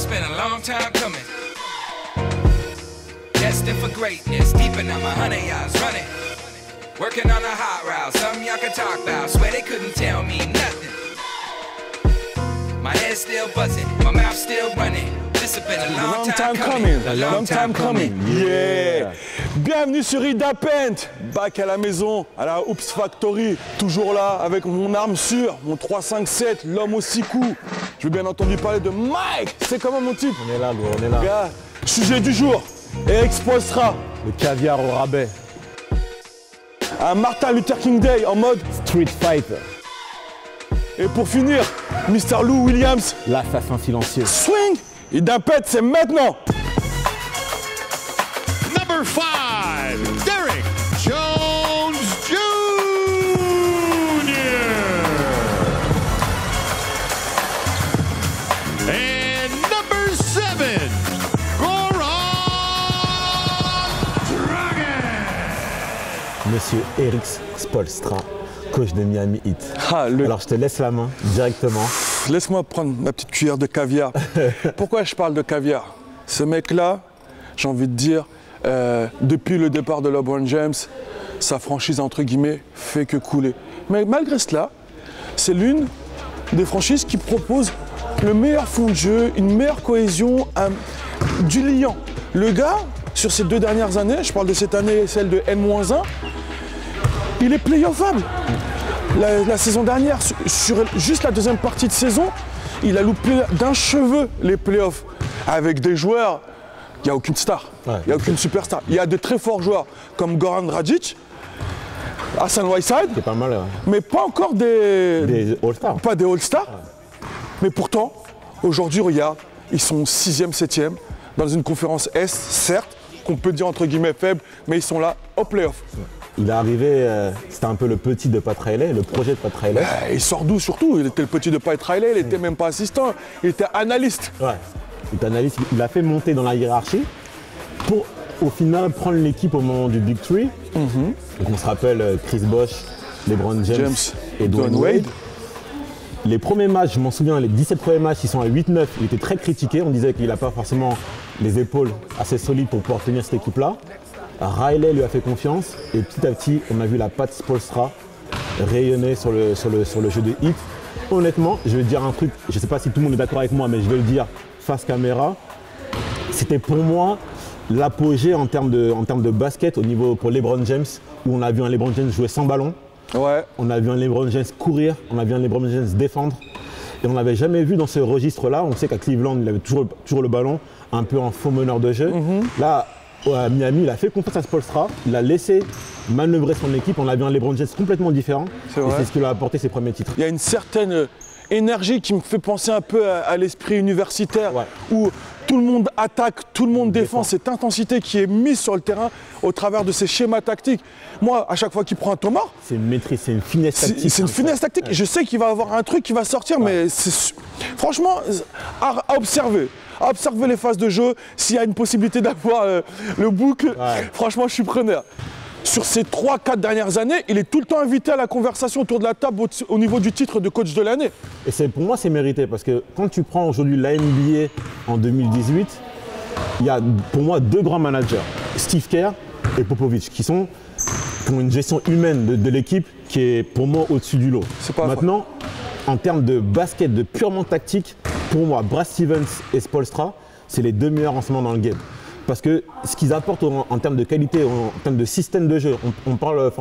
It's been a long time coming. Destined for greatness, deep in my 100 yards running. Working on a hot route, something y'all can talk about. Swear they couldn't tell me nothing. My head's still buzzing, my mouth still running. This has been a long time coming. A long time coming. Yeah. Bienvenue sur Ida Paint. Back à la maison, à la Oops Factory. Toujours là, avec mon arme sûre, mon 357, l'homme au 6 coups. Je veux bien entendu parler de Mike. C'est comment mon type? On est là, gros, on est là. Gars, sujet du jour. Et exposera le caviar au rabais. Un Martin Luther King Day en mode Street Fighter. Et pour finir, Mr. Lou Williams. L'assassin silencieux. Swing. Ida Paint, c'est maintenant. Number 5, Derek Jones Jr. And number 7, Goran Dragic. Monsieur Eric Spoelstra, coach de Miami Heat. Alors je te laisse la main directement. Laisse-moi prendre ma petite cuillère de caviar. Pourquoi je parle de caviar? Ce mec-là, j'ai envie de dire, depuis le départ de LeBron James, sa franchise, entre guillemets, fait que couler. Mais malgré cela, c'est l'une des franchises qui propose le meilleur fond de jeu, une meilleure cohésion, du liant. Le gars, sur ces 2 dernières années, je parle de cette année et celle de N-1, il est playoffable. La saison dernière, sur juste la deuxième partie de saison, il a loupé d'un cheveu les playoffs. Avec des joueurs, il n'y a aucune star, il n'y a aucune superstar. Il y a de très forts joueurs comme Goran Dragic, Hassan Whiteside, c'est pas mal, ouais. Mais pas encore des All-Stars. Pas des All-Stars. Mais pourtant, aujourd'hui, regarde, ils sont 6e, 7e, dans une conférence Est, certes, qu'on peut dire entre guillemets faible, mais ils sont là au playoff. Il est arrivé, c'était un peu le petit de Pat Riley, le projet de Pat Riley. Il sort d'où surtout? Il était le petit de Pat Riley, il n'était même pas assistant, il était analyste. Ouais, il était analyste, il a fait monter dans la hiérarchie pour au final prendre l'équipe au moment du Big Three. Donc on se rappelle Chris Bosh, LeBron James et Dwayne Wade. Les premiers matchs, je m'en souviens, les 17 premiers matchs, ils sont à 8-9, il était très critiqué. On disait qu'il n'a pas forcément les épaules assez solides pour pouvoir tenir cette équipe-là. Riley lui a fait confiance et petit à petit, on a vu la patte Spoelstra rayonner sur le jeu de Heat. Honnêtement, je vais dire un truc, je ne sais pas si tout le monde est d'accord avec moi, mais je vais le dire face caméra. C'était pour moi l'apogée en termes de basket au niveau pour LeBron James, où on a vu un LeBron James jouer sans ballon. Ouais. On a vu un LeBron James courir, on a vu un LeBron James défendre. Et on n'avait jamais vu dans ce registre-là, on sait qu'à Cleveland, il avait toujours le ballon, un peu en faux meneur de jeu. Là, à Miami, il a fait confiance à Spoelstra, il a laissé manœuvrer son équipe, on a vu un LeBron James complètement différent. Et c'est ce qui lui a apporté ses premiers titres. Il y a une certaine énergie qui me fait penser un peu à l'esprit universitaire, où tout le monde attaque, tout le monde défend, cette intensité qui est mise sur le terrain au travers de ces schémas tactiques. Moi, à chaque fois qu'il prend un thomas, c'est une maîtrise, c'est une finesse tactique. C'est une finesse tactique. Je sais qu'il va avoir un truc qui va sortir, mais franchement, à observer. À observer les phases de jeu, s'il y a une possibilité d'avoir le boucle, franchement, je suis preneur. Sur ces 3-4 dernières années, il est tout le temps invité à la conversation autour de la table au niveau du titre de coach de l'année. Et pour moi, c'est mérité parce que quand tu prends aujourd'hui la NBA en 2018, il y a pour moi 2 grands managers, Steve Kerr et Popovich, qui ont une gestion humaine de l'équipe qui est pour moi au-dessus du lot. Maintenant, en termes de basket, de purement tactique, pour moi, Brad Stevens et Spoelstra, c'est les 2 meilleurs en ce moment dans le game. Parce que ce qu'ils apportent en termes de qualité, en termes de système de jeu, on parle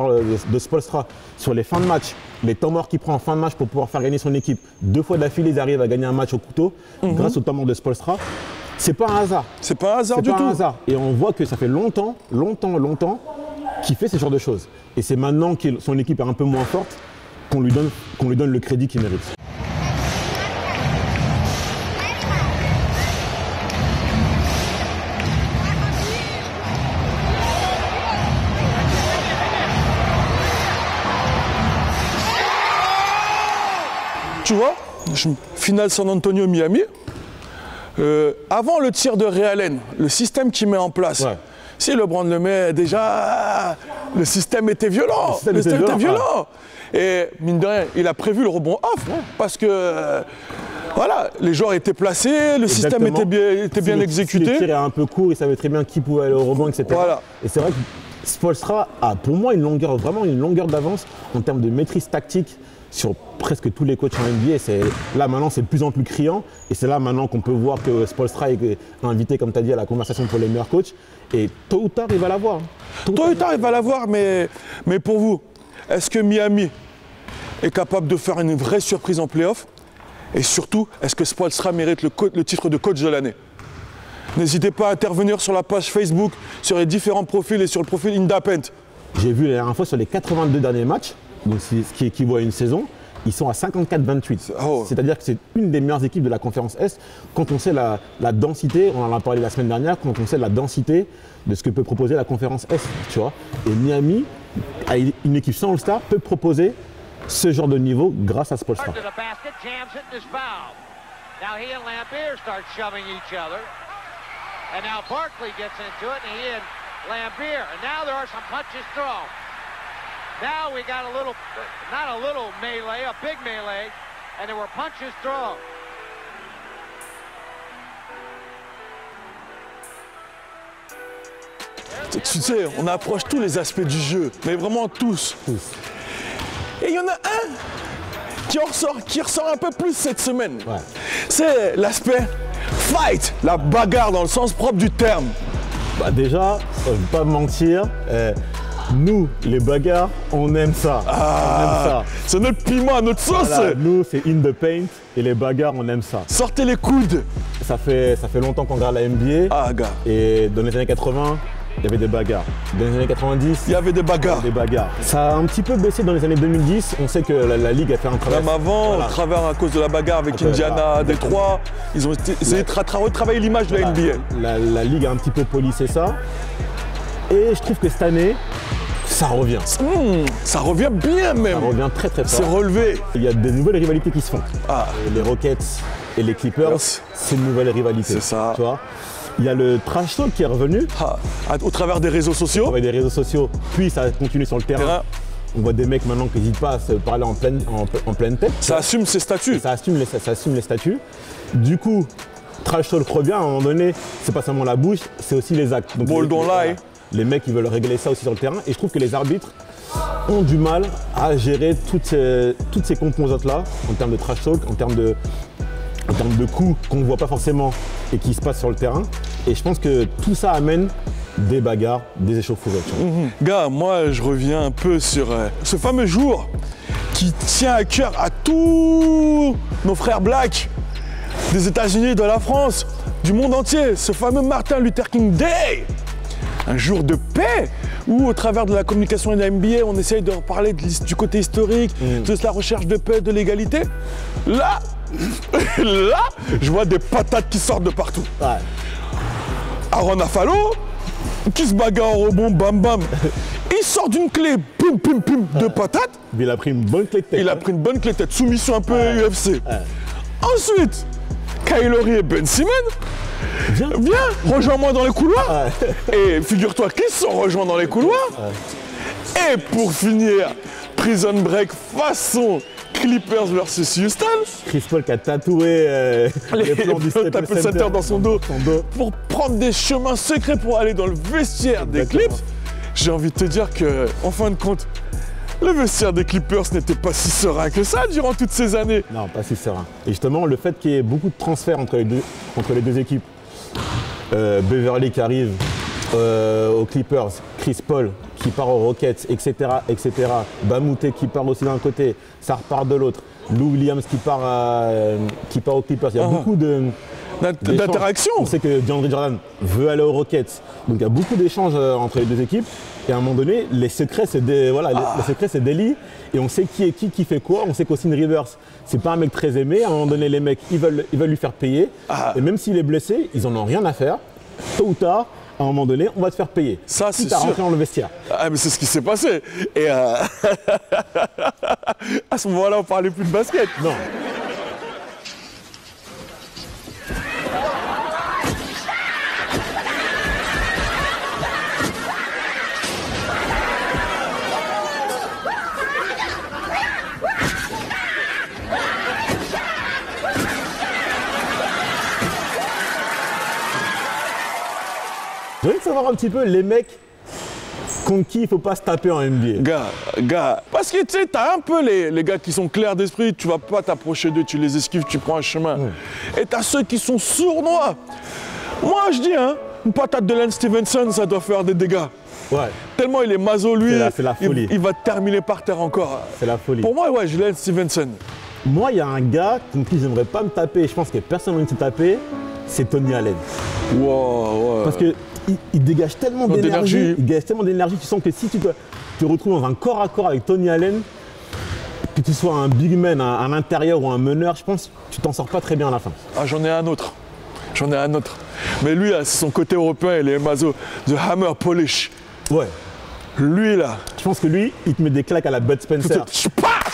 de Spoelstra sur les fins de match, les temps morts qu'il prend en fin de match pour pouvoir faire gagner son équipe. 2 fois d'affilée, ils arrivent à gagner un match au couteau grâce au temps mort de Spoelstra. C'est pas un hasard. C'est pas un hasard du tout. C'est pas un hasard. Et on voit que ça fait longtemps qu'il fait ce genre de choses. Et c'est maintenant que son équipe est un peu moins forte qu'on lui donne le crédit qu'il mérite. Tu vois, finale San Antonio-Miami, avant le tir de Ray Allen, le système qu'il met en place, si LeBron le met, déjà, le système était violent. Le système était violent. Et mine de rien, il a prévu le rebond off, parce que Voilà, les joueurs étaient placés, le système était bien exécuté. Si le tir est un peu court, il savait très bien qui pouvait aller au rebond, etc. Voilà. Et c'est vrai que Spoelstra a pour moi vraiment une longueur d'avance en termes de maîtrise tactique sur presque tous les coachs en NBA. Là maintenant c'est de plus en plus criant et c'est là maintenant qu'on peut voir que Spoelstra est invité, comme tu as dit, à la conversation pour les meilleurs coachs. Et tôt ou tard il va l'avoir. Tôt ou tard il va l'avoir, mais pour vous, est-ce que Miami est capable de faire une vraie surprise en play-off? Et surtout, est-ce que Spoelstra mérite le titre de coach de l'année? N'hésitez pas à intervenir sur la page Facebook, sur les différents profils et sur le profil Indapent. J'ai vu la dernière fois sur les 82 derniers matchs, donc ce qui équivaut à une saison, ils sont à 54-28. Oh. C'est-à-dire que c'est une des meilleures équipes de la conférence Est. Quand on sait la densité, on en a parlé la semaine dernière, quand on sait la densité de ce que peut proposer la conférence Est, tu vois. Et Miami, une équipe sans All-Star, peut proposer ce genre de niveau grâce à Spoelstra. And now Barkley gets into it, and he and Lambier. And now there are some punches thrown. Now we got not a little melee, a big melee, and there were punches thrown. Tu sais, on approche tous les aspects du jeu, mais vraiment tous. Et il y en a un qui ressort un peu plus cette semaine. Ouais. C'est l'aspect fight, la bagarre dans le sens propre du terme. Bah déjà, je ne vais pas me mentir, nous, les bagarres, on aime ça. Ah, on aime ça. C'est notre piment, notre sauce. Voilà, nous, c'est in the paint et les bagarres, on aime ça. Sortez les coudes. Ça fait longtemps qu'on regarde la NBA. Ah, gars. Et dans les années 80, il y avait des bagarres. Dans les années 90, il y avait des bagarres. Ça a un petit peu baissé dans les années 2010. On sait que la Ligue a fait un travail. Même avant, voilà. Au travers à cause de la bagarre avec Indiana, Détroit, ils ont essayé de retravailler l'image de la NBA. La Ligue a un petit peu polissé ça. Et je trouve que cette année, ça revient. Ça revient bien même. Ça revient très très fort. C'est relevé. Il y a des nouvelles rivalités qui se font. Les Rockets et les Clippers, c'est une nouvelle rivalité. C'est ça. Tu vois, il y a le trash talk qui est revenu. Au travers des réseaux sociaux. Avec des réseaux sociaux, puis ça continue sur le terrain. On voit des mecs maintenant qui n'hésitent pas à se parler en pleine tête. Ça assume ses statuts. Ça assume les statuts. Du coup, trash talk revient à un moment donné, c'est pas seulement la bouche, c'est aussi les actes. Donc, Ball don't lie. Les mecs, ils veulent régler ça aussi sur le terrain. Et je trouve que les arbitres ont du mal à gérer toutes ces composantes-là, en termes de trash talk, en termes de coups qu'on ne voit pas forcément et qui se passent sur le terrain. Et je pense que tout ça amène des bagarres, des échauffourées. Gars, moi je reviens un peu sur ce fameux jour qui tient à cœur à tous nos frères blacks des États-Unis, de la France, du monde entier, ce fameux Martin Luther King Day. Un jour de paix où, au travers de la communication de la NBA, on essaye de reparler du côté historique, de la recherche de paix, de l'égalité. Là, je vois des patates qui sortent de partout. Ouais. Aaron Affalo, qui se bagarre au rebond, bam bam. Il sort d'une clé, pum pum pum, de patates. Il a pris une bonne clé de tête. Il a pris une bonne clé de tête, soumission un peu UFC. Ensuite, Kyle Lowry et Ben Simmons. Viens, rejoins-moi dans les couloirs. Et figure-toi qu'ils se sont rejoints dans les couloirs. Et pour finir, Prison Break façon Clippers versus Houston. Chris Paul qui a tatoué les plans du Staples Center dans son dos pour prendre des chemins secrets pour aller dans le vestiaire des Clips. J'ai envie de te dire que, en fin de compte, le vestiaire des Clippers n'était pas si serein que ça durant toutes ces années. Non, pas si serein. Et justement, le fait qu'il y ait beaucoup de transferts entre les deux équipes, Beverly qui arrive aux Clippers, Chris Paul qui part aux Rockets, etc., etc. Bamouté qui part aussi d'un côté, ça repart de l'autre. Lou Williams qui part aux Clippers. Il y a beaucoup d'interactions. On sait que DeAndre Jordan veut aller aux Rockets. Donc il y a beaucoup d'échanges entre les deux équipes. Et à un moment donné, les secrets, c'est des lits. Et on sait qui est qui fait quoi. On sait qu'Austin Rivers, c'est pas un mec très aimé. À un moment donné, les mecs, ils veulent lui faire payer. Et même s'il est blessé, ils en ont rien à faire. Tôt ou tard, à un moment donné, on va te faire payer. Ça, c'est sûr. Rentrer dans le vestiaire. Ah, mais c'est ce qui s'est passé. Et à ce moment-là, on parlait plus de basket. Non. Je voudrais savoir un petit peu les mecs contre qui il ne faut pas se taper en NBA. Gars, parce que tu sais, t'as un peu les gars qui sont clairs d'esprit, tu vas pas t'approcher d'eux, tu les esquives, tu prends un chemin. Et t'as ceux qui sont sournois. Moi, je dis, hein, une patate de Lance Stevenson, ça doit faire des dégâts. Ouais. Tellement il est maso, lui, C'est la folie. il va terminer par terre encore. C'est la folie. Pour moi, ouais, je Lance Stevenson. Moi, il y a un gars contre qui j'aimerais pas me taper, je pense que personne ne se taper, c'est Tony Allen. Wow, ouais. Parce que il dégage tellement d'énergie, tu sens que si tu te retrouves dans un corps à corps avec Tony Allen, que tu sois un big man à l'intérieur ou un meneur, je pense que tu t'en sors pas très bien à la fin. Ah, j'en ai un autre. Mais lui, là, c'est son côté européen, il est maso. The Hammer Polish. Ouais. Lui, là. Je pense que lui, il te met des claques à la Bud Spencer. Tu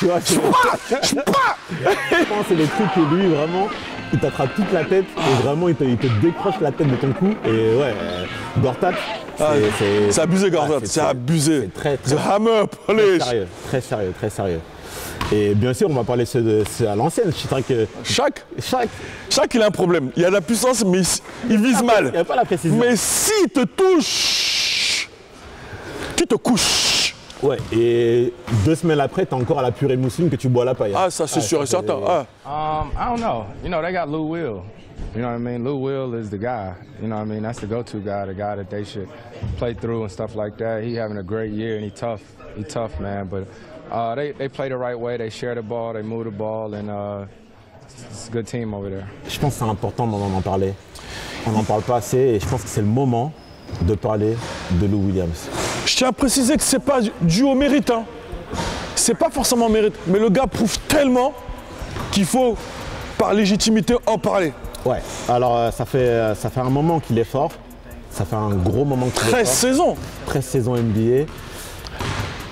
vois, je pense que c'est les trucs que lui, vraiment, il t'attrape toute la tête et vraiment, il te décroche la tête de ton cou. Et ouais, Gortat, c'est abusé, Gortat. C'est abusé. C'est très, The Hammer Polish. Très sérieux. Et bien sûr, on va parler c'est à l'ancienne. Je dirais que Chaque, il a un problème. Il a de la puissance, mais il vise mal. Il n'y a pas la précision. Mais s'il te touche, tu te couches. Ouais, et 2 semaines après, t'es encore à la purée mousseline que tu bois à la paille. Ah, ça c'est sûr et certain. Ah. I don't know. You know, they got Lou Will. You know what I mean? Lou Will is the guy. You know what I mean? That's the go-to guy, the guy that they should play through and stuff like that. He having a great year and he tough, man. But they play the right way. They share the ball, they move the ball, and it's a good team over there. Je pense que c'est important d'en parler. On n'en parle pas assez et je pense que c'est le moment de parler de Lou Williams. Je tiens à préciser que c'est pas dû au mérite. Hein. C'est pas forcément mérite. Mais le gars prouve tellement qu'il faut, par légitimité, en parler. Ouais, alors ça fait un moment qu'il est fort. Ça fait un gros moment qu'il est fort. 13 saisons. 13 saisons NBA.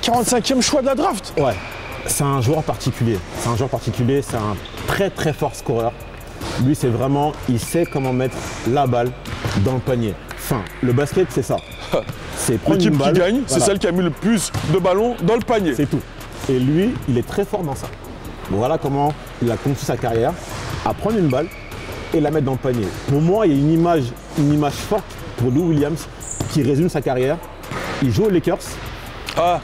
45e choix de la draft. Ouais, c'est un joueur particulier. C'est un très très fort scoreur. Lui, c'est vraiment, il sait comment mettre la balle dans le panier. Enfin, le basket, c'est ça. C'est prendre une balle. L'équipe qui gagne, c'est voilà. celle qui a mis le plus de ballons dans le panier. C'est tout. Et lui, il est très fort dans ça. Voilà comment il a conçu sa carrière, à prendre une balle et la mettre dans le panier. Pour moi, il y a une image forte pour Lou Williams qui résume sa carrière. Il joue aux Lakers. Ah.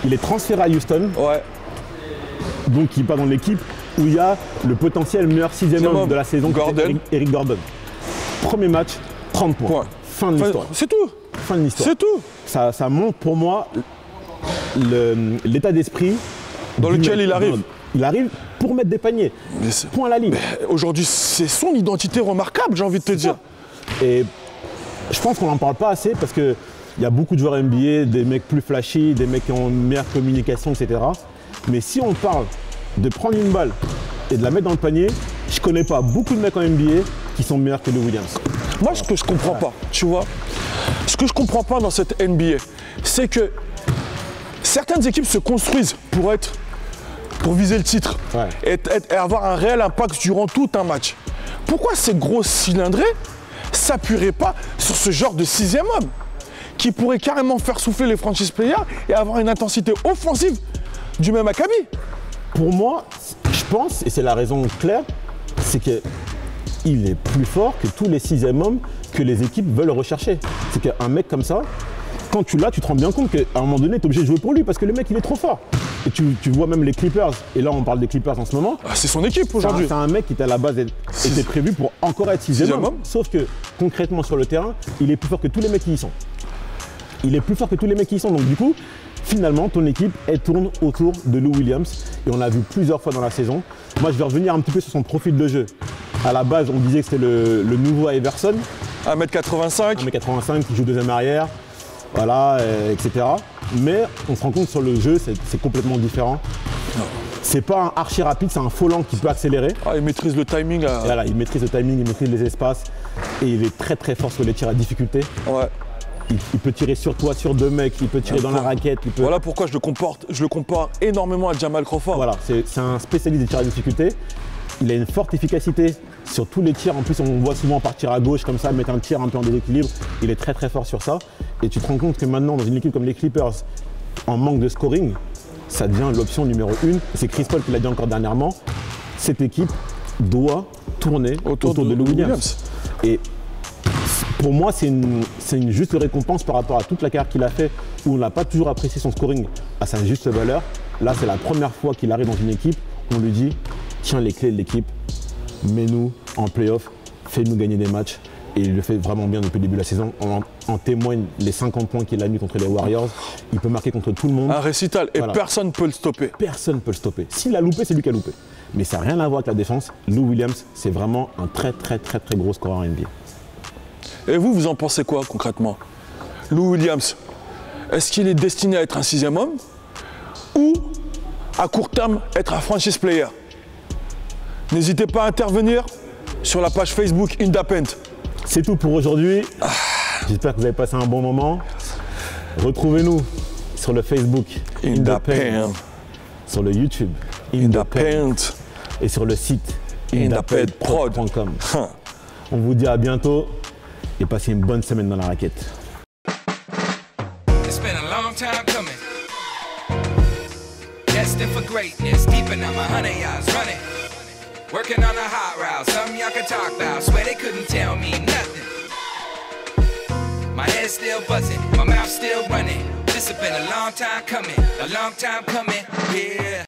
Il est transféré à Houston. Ouais. Donc il part dans l'équipe où il y a le potentiel meilleur 6e homme de la saison, Gordon. Eric Gordon. Premier match, 30 points. Fin de l'histoire. C'est tout. Fin de l'histoire. C'est tout. Ça montre pour moi l'état d'esprit dans lequel il arrive. Il arrive pour mettre des paniers. Point à la ligne. Aujourd'hui, c'est son identité remarquable, j'ai envie de te dire. Et je pense qu'on n'en parle pas assez parce qu'il y a beaucoup de joueurs NBA, des mecs plus flashy, des mecs qui ont une meilleure communication, etc. Mais si on parle de prendre une balle et de la mettre dans le panier, je connais pas beaucoup de mecs en NBA qui sont meilleurs que Lou Williams. Moi, ce que je comprends pas, tu vois, ce que je comprends pas dans cette NBA, c'est que certaines équipes se construisent pour viser le titre et avoir un réel impact durant tout un match. Pourquoi ces gros cylindrés s'appuieraient pas sur ce genre de 6e homme qui pourrait carrément faire souffler les franchise players et avoir une intensité offensive du même acabit? Pour moi, je pense, et c'est la raison claire, c'est qu'il est plus fort que tous les 6e hommes que les équipes veulent rechercher. C'est qu'un mec comme ça, quand tu l'as, tu te rends bien compte qu'à un moment donné, tu es obligé de jouer pour lui parce que le mec, il est trop fort. Et tu vois même les Clippers, et là on parle des Clippers en ce moment. Ah, c'est son équipe aujourd'hui. C'est un mec qui à la base était prévu pour encore être 6e homme. Sauf que concrètement sur le terrain, il est plus fort que tous les mecs qui y sont. Donc du coup, finalement, ton équipe, elle tourne autour de Lou Williams. Et on l'a vu plusieurs fois dans la saison. Moi, je vais revenir un petit peu sur son profil de jeu. À la base, on disait que c'était le nouveau Iverson. 1m85. 1m85 qui joue deuxième arrière. Voilà, etc. Mais on se rend compte que sur le jeu, c'est complètement différent. C'est pas un archi rapide, c'est un volant qui peut accélérer. Ah, il maîtrise le timing. Voilà, il maîtrise le timing, il maîtrise les espaces. Et il est très très fort sur les tirs à difficulté. Ouais. Il peut tirer sur toi, sur 2 mecs, il peut tirer dans la raquette. Voilà pourquoi je le compare énormément à Jamal Crawford. Voilà, c'est un spécialiste des tirs à difficulté. Il a une forte efficacité sur tous les tirs. En plus, on voit souvent partir à gauche comme ça, mettre un tir un peu en déséquilibre. Il est très très fort sur ça. Et tu te rends compte que maintenant, dans une équipe comme les Clippers, en manque de scoring, ça devient l'option numéro 1. C'est Chris Paul qui l'a dit encore dernièrement. Cette équipe doit tourner autour de Lou Williams. Et pour moi, c'est c'est une juste récompense par rapport à toute la carrière qu'il a fait, où on n'a pas toujours apprécié son scoring à sa juste valeur. Là, c'est la première fois qu'il arrive dans une équipe où on lui dit « Tiens les clés de l'équipe, mets-nous en play-off, fais-nous gagner des matchs ». Et il le fait vraiment bien depuis le début de la saison. En témoignent les 50 points qu'il a mis contre les Warriors. Il peut marquer contre tout le monde. Un récital, et voilà. Personne ne peut le stopper. Personne ne peut le stopper. S'il a loupé, c'est lui qui a loupé. Mais ça n'a rien à voir avec la défense. Lou Williams, c'est vraiment un très gros scoreur en NBA. Et vous, vous en pensez quoi concrètement? Lou Williams, est-ce qu'il est destiné à être un 6e homme ou à court terme être un franchise player? N'hésitez pas à intervenir sur la page Facebook Indapent. C'est tout pour aujourd'hui. J'espère que vous avez passé un bon moment. Retrouvez-nous sur le Facebook Indapent, sur le YouTube Indapent et sur le site indapentprod.com. On vous dit à bientôt et passez une bonne semaine dans la raquette. It's been a long time coming. Destined for greatness, keeping on my 100 yards running. Working on a hot route, something y'all can talk about. Swear they couldn't tell me nothing. My head's still buzzing, my mouth still running. This has been a long time coming, yeah.